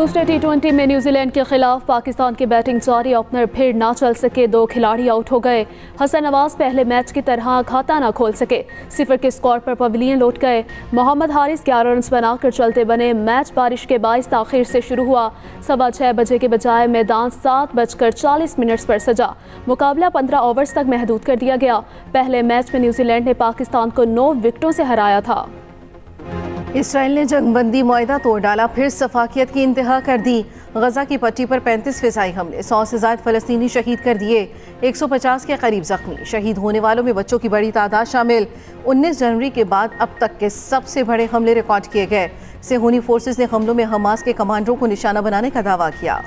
दूसरे टी20 में न्यूजीलैंड के खिलाफ पाकिस्तान की बैटिंग जारी। ओपनर फिर ना चल सके, 2 खिलाड़ी आउट हो गए। हसन नवाज पहले मैच की तरह खाता ना खोल सके, 0 के स्कोर पर पवेलियन लौट गए। मोहम्मद हारिस 11 रन बनाकर चलते बने। मैच बारिश के बाइस ताखीर से शुरू हुआ। 6:15 बजे के बजाय मैदान 7:40 पर सजा। मुकाबला 15 ओवर्स तक महदूद कर दिया गया। पहले मैच में न्यूजीलैंड ने पाकिस्तान को 9 विकेटों से हराया था। इसराइल ने जंगबंदी मुआहदा तोड़ डाला, फिर सफाकियत की इंतहा कर दी। गजा की पट्टी पर 35 फिजाई हमले, 100 से ज्यादा फलस्तीनी शहीद कर दिए, 150 के करीब जख्मी। शहीद होने वालों में बच्चों की बड़ी तादाद शामिल। 19 जनवरी के बाद अब तक के सबसे बड़े हमले रिकॉर्ड किए गए। सेहूनी फोर्सेस ने हमलों में हमास के कमांडरों को निशाना बनाने का दावा किया।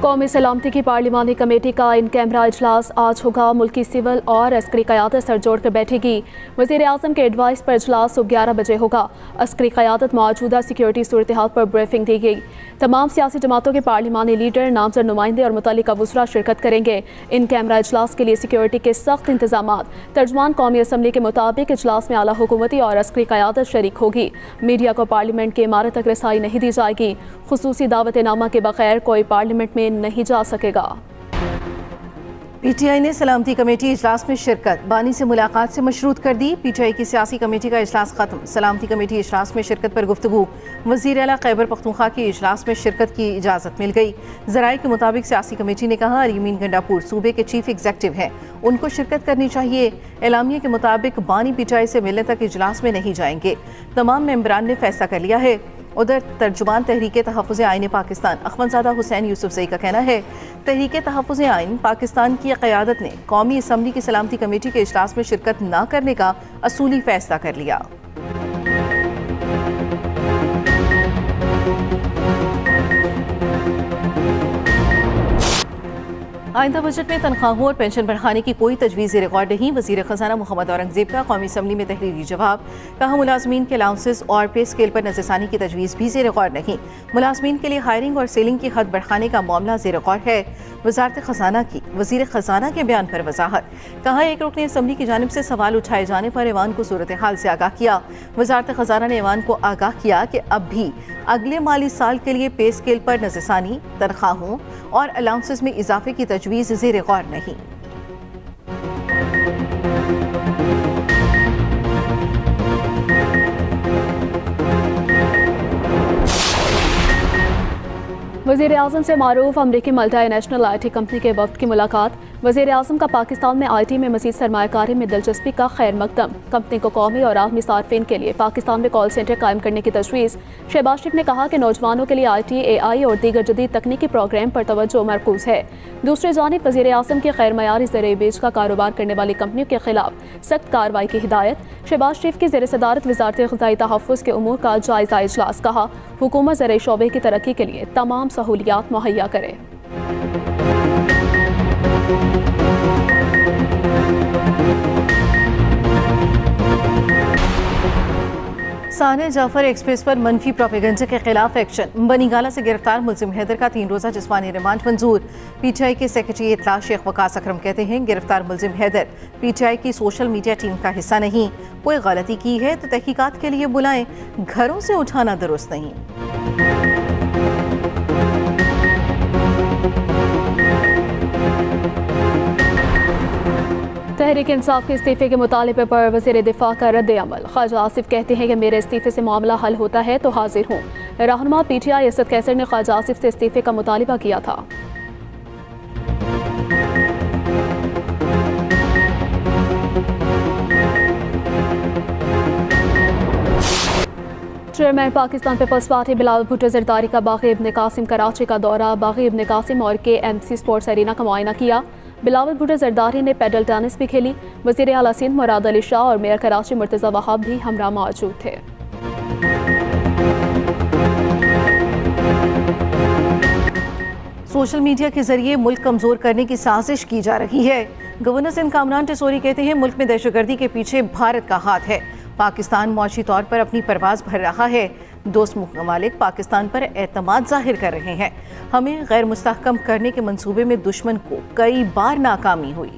कौमी सलामती की पार्लिमानी कमेटी का इन कैमरा इजलास आज होगा। मुल्की सिविल और अस्करी क़यादत सर जोड़कर बैठेगी। वज़ीर आज़म के एडवाइस पर इजलास सुबह 11 बजे होगा। अस्करी क़यादत मौजूदा सिक्योरिटी सूरत हाल पर ब्रीफिंग दी गई। तमाम सियासी जमातों के पार्लिमानी लीडर, नामजद नुमाइंदे और मुतल्लिका वज़रा शिरकत करेंगे। इन कैमरा इजलास के लिए सिक्योरिटी के सख्त इंतजाम। तर्जुमान कौमी असम्बली के मुताबिक इजलास में आला हुकूमती और अस्करी क़यादत शरीक होगी। मीडिया को पार्लियामेंट की इमारत तक रसाई नहीं दी जाएगी। खुसूसी दावतनामा के बगैर कोई पार्लियामेंट में नहीं जा सकेगा। पीटीआई ने सलामती कमेटी इजलास में शिरकत बानी से मुलाकात से मशरूत कर दी। पीटीआई की सियासी कमेटी का इजलास खत्म, सलामती कमेटी इजलास में शिरकत पर गुफ्तगू। वज़ीर आला खैबर पख्तूनख्वा की इजलास में शिरकत की इजाज़त मिल गई। ज़राए के मुताबिक सियासी कमेटी ने कहा अरीमीन गंडापुर सूबे के चीफ एग्जीक्यूटिव हैं, उनको शिरकत करनी चाहिए। एलामिया के मुताबिक बानी पीटीआई से मिलने तक इजलास में नहीं जाएंगे। तमाम मेंबरान ने फैसला कर लिया है। उधर तर्जुमान तहरीके तहफ़्फ़ुज़ आइन पाकिस्तान अखवंज़ादा हुसैन यूसुफ़ज़ई का कहना है तहरीके तहफ़्फ़ुज़ आइन पाकिस्तान की क़यादत ने कौमी असम्बली की सलामती कमेटी के इजलास में शिरकत न करने का असूली फ़ैसला कर लिया। आइंदा बजट में तनख्वाहों और पेंशन बढ़ाने की कोई तजवीज़ रिकॉर्ड नहीं। वज़ीर ख़ज़ाना मोहम्मद औरंगज़ेब का कौमी असम्बली में तहरीरी जवाब। कहा मुलाजमीन के अलाउंसेस और पे स्केल पर नज़रसानी की तजवीज़ भी ज़ेर रिकॉर्ड नहीं। मुलाजमीन के लिए हायरिंग और सेलिंग की हद बढ़ाने का मामला ज़ेर रिकॉर्ड है। वज़ारत ख़ज़ाना की वज़ीर ख़ज़ाना के बयान पर वजाहत। कहा एक रुकन असम्बली की जानिब से सवाल उठाए जाने पर ऐवान को सूरत हाल से आगाह किया। वज़ारत ख़ज़ाना ने ऐवान को आगाह किया कि अब भी अगले माली साल के लिए पे स्केल पर नज़रसानी, तनख्वाहों और अलाउंसेस में इजाफे की तजवीज़ ज़ेर गौर नहीं। वज़ीर आज़म से मारूफ अमरीकी मल्टीनेशनल IT कंपनी के वफ्द की मुलाकात। वज़ीर आज़म का पाकिस्तान में IT में मज़ीद सरमायाकारी में दिलचस्पी का खैर मकदम। कंपनी को कौमी और आलमी सार्फिन के लिए पाकिस्तान में कॉल सेंटर कायम करने की तजवीज़। शहबाज शरीफ ने कहा कि नौजवानों के लिए IT, AI और दीगर जदीद तकनीकी प्रोग्राम पर तवज्जो मरकूज है। दूसरी जानिब वज़ीर आज़म की गैर मयारी ज़रिए बेच का कारोबार करने वाली कंपनियों के खिलाफ सख्त कार्रवाई की हिदायत। शहबाज शरीफ की ज़ेर सदारत वज़ारत ग़िज़ाई तहफ़्फ़ुज़ के उमूर का जायज़ा इजलास। कहा हुकूमत ज़राई शोबे की तरक्की के लिए तमाम सहूलियात मुहैया करे। साने जाफर एक्सप्रेस पर मनफी प्रोपेगेंडा के खिलाफ एक्शन। बनीगाला से गिरफ्तार मुल्जिम हैदर का 3 रोज़ा जिस्मानी रिमांड मंजूर। पीटीआई के सेक्रेटरी इत्तला शेख वकास अकरम कहते हैं गिरफ्तार मुल्जिम हैदर पीटीआई की सोशल मीडिया टीम का हिस्सा नहीं। कोई गलती की है तो तहकीकात के लिए बुलाएं, घरों से उठाना दुरुस्त नहीं। तहरीक इंसाफ के इस्तीफे के मुतालिबे पर वज़ीर दिफा का रद्द अमल। ख्वाजा आसिफ कहते हैं कि मेरे इस्तीफे से मामला हल होता है तो हाजिर हूँ। रहनुमा PTI असद कैसर ने ख्वाजा आसिफ से इस्तीफे का मुतालिबा किया था। Chairman Pakistan Peoples Party Bilawal Bhutto Zardari का बागी इब्न कासिम कराची का दौरा। बागी इब्न कासिम और KMC स्पोर्ट्स एरिना का मुआयना किया। बिलावल भुट्टो जरदारी ने पैडल टेनिस भी खेली। वज़ीर आला सिंध मुराद अली शाह और मेयर कराची मुर्तज़ा वहाब भी हमरा मौजूद थे। सोशल मीडिया के जरिए मुल्क कमजोर करने की साजिश की जा रही है। गवर्नर सिंध कामरान टेसोरी कहते हैं मुल्क में दहशतगर्दी के पीछे भारत का हाथ है। पाकिस्तान मुआशी तौर पर अपनी परवाज भर रहा है। दोस्त ममालिक पाकिस्तान पर एतमाद जाहिर कर रहे हैं। हमें गैर मुस्तहकम करने के मंसूबे में दुश्मन को कई बार नाकामी हुई।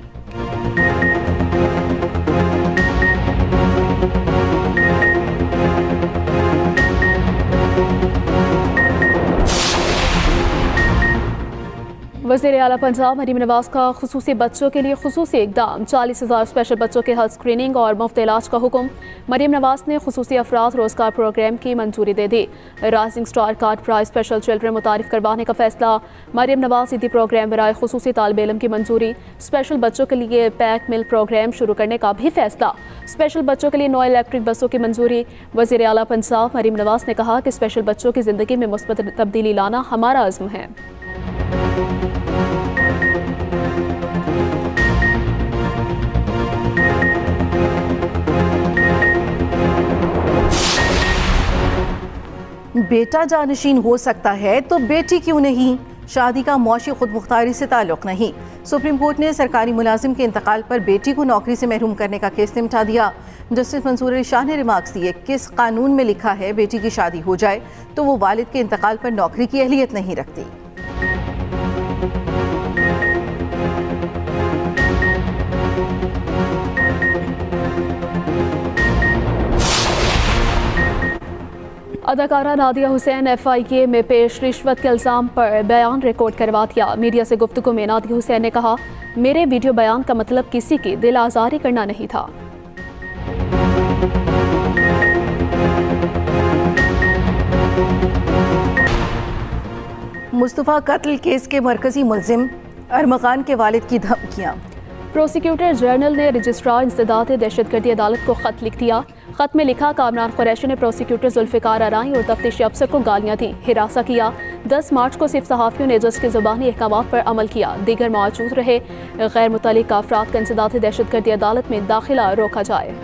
वज़ीर आला पंजाब मरीम नवाज का खुसूसी बच्चों के लिए खुसूसी इक़दाम, 40,000 स्पेशल बच्चों के हेल्थ स्क्रीनिंग और मुफ्त इलाज का हुक्म। मरीम नवाज ने खुसूसी अफराद रोजगार प्रोग्राम की मंजूरी दे दी। Rising star card prize special children मुतारिफ करवाने का फैसला। मरीम नवाज ईदी प्रोग्राम बराए खुसूसी तालिब इल्म की मंजूरी। स्पेशल बच्चों के लिए पैक मिल प्रोग्राम शुरू करने का भी फैसला। स्पेशल बच्चों के लिए 9 इलेक्ट्रिक बसों की मंजूरी। वज़ीर आला पंजाब मरीम नवाज ने कहा कि स्पेशल बच्चों की ज़िंदगी में मुस्बत तब्दीली लाना हमारा अज़्म है। बेटा जानशीन हो सकता है तो बेटी क्यों नहीं? शादी का मौशी खुद मुख्तारी से ताल्लुक़ नहीं। सुप्रीम कोर्ट ने सरकारी मुलाजिम के इंतकाल पर बेटी को नौकरी से महरूम करने का केस निपटा दिया। जस्टिस मंसूर अली शाह ने रिमार्क्स दिए, किस कानून में लिखा है बेटी की शादी हो जाए तो वो वालिद के इंतकाल पर नौकरी की अहलियत नहीं रखती। अदाकारा नादिया हुसैन FIA में पेश रिश्वत के इल्ज़ाम पर बयान रिकॉर्ड करवा दिया। मीडिया से गुफ्तगू में नादिया हुसैन ने कहा, मेरे वीडियो बयान का मतलब किसी की दिल आज़ारी करना नहीं था। मुस्तफ़ा कत्ल केस के मरकजी मुल्जिम अरमगान के वालिद की धमकियाँ। प्रोसिक्यूटर जनरल ने रजिस्ट्रार इंसदाद दहशतगर्दी अदालत को खत लिख दिया। खत में लिखा, कामरान कुरैशी ने प्रोसिक्यूटर जुल्फ़िकार अराई और तफ्तीशी अफसर को गालियां दी, हिरासा किया। 10 मार्च को सिर्फ सहाफ़ियों ने जज के ज़ुबानी अहकामात पर अमल किया। दीगर मौजूद रहे गैर मुतल्लिक़ अफराद का इंसदाद दहशतगर्दी अदालत में दाखिला रोका जाए।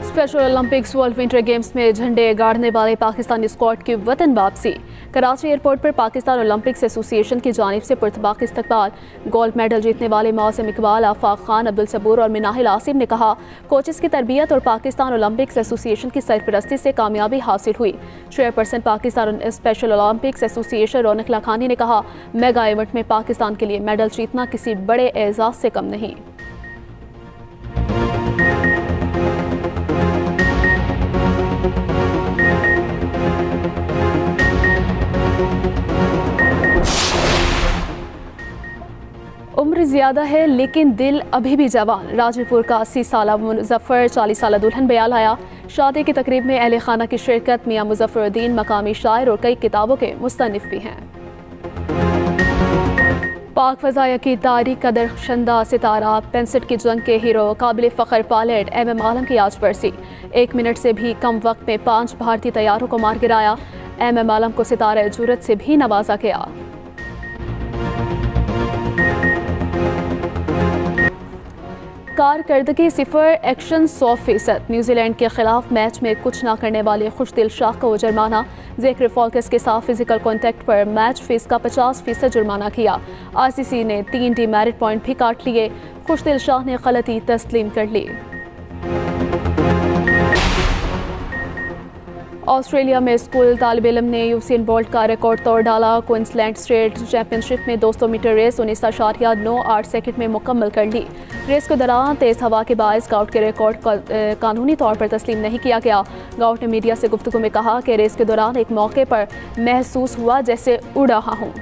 Special Olympics world winter games में झंडे गाड़ने वाले पाकिस्तानी स्क्वाड की वतन वापसी। कराची एयरपोर्ट पर पाकिस्तान ओलंपिक्स एसोसिएशन की जानिब से पुरतबाक इस्तकबाल। गोल्ड मेडल जीतने वाले मौसम इकबाल, आफाक खान, अब्दुल सबूर और मिनाहिल आसिम ने कहा, कोचेस की तरबियत और पाकिस्तान ओलंपिक्स एसोसिएशन की सरपरस्ती से कामयाबी हासिल हुई। Chairperson Pakistan special Olympics association Raunaq Lakhani ने कहा, मेगा इवेंट में पाकिस्तान के लिए मेडल जीतना किसी बड़े एजाज से कम नहीं। उम्र ज़्यादा है लेकिन दिल अभी भी जवान। राजपुर का 80 साला मुजफ्फर 40 साला दुल्हन बयाल आया। शादी की तकरीब में अहले खाना की शिरकत। मियाँ मुजफ्फरुद्दीन मकामी शायर और कई किताबों के मुस्तनिफ भी हैं। पाक फ़ज़ाया की तारीख का दरख्शंदा सितारा, 65 की जंग के हीरो, काबिल फ़ख्र पायलट MM आलम की आज बरसी। 1 मिनट से भी कम वक्त में 5 भारतीय तैयारों को मार गिराया। MM आलम को सितारा जुरत से भी नवाजा गया। कारकर्दगी 0, एक्शन 100%। न्यूजीलैंड के खिलाफ मैच में कुछ ना करने वाले खुशदिल शाह को जुर्माना। ज़िक्र फॉल्कस के साथ फिजिकल कॉन्टैक्ट पर मैच फीस का 50% जुर्माना किया। ICC ने 3 डीमेरिट पॉइंट भी काट लिए। खुशदिल शाह ने गलती तस्लीम कर ली। ऑस्ट्रेलिया में स्कूल तालिब इल्म ने यूसेन बोल्ट का रिकॉर्ड तोड़ डाला। क्वींसलैंड स्टेट चैंपियनशिप में 200 मीटर रेस 19.98 सेकंड में मुकम्मल कर ली। रेस के दौरान तेज़ हवा के बायस गाउट के रिकॉर्ड कानूनी तौर पर तस्लीम नहीं किया गया। गाउट ने मीडिया से गुफ्तगू में कहा कि रेस के दौरान एक मौके पर महसूस हुआ जैसे उड़ रहा हूँ।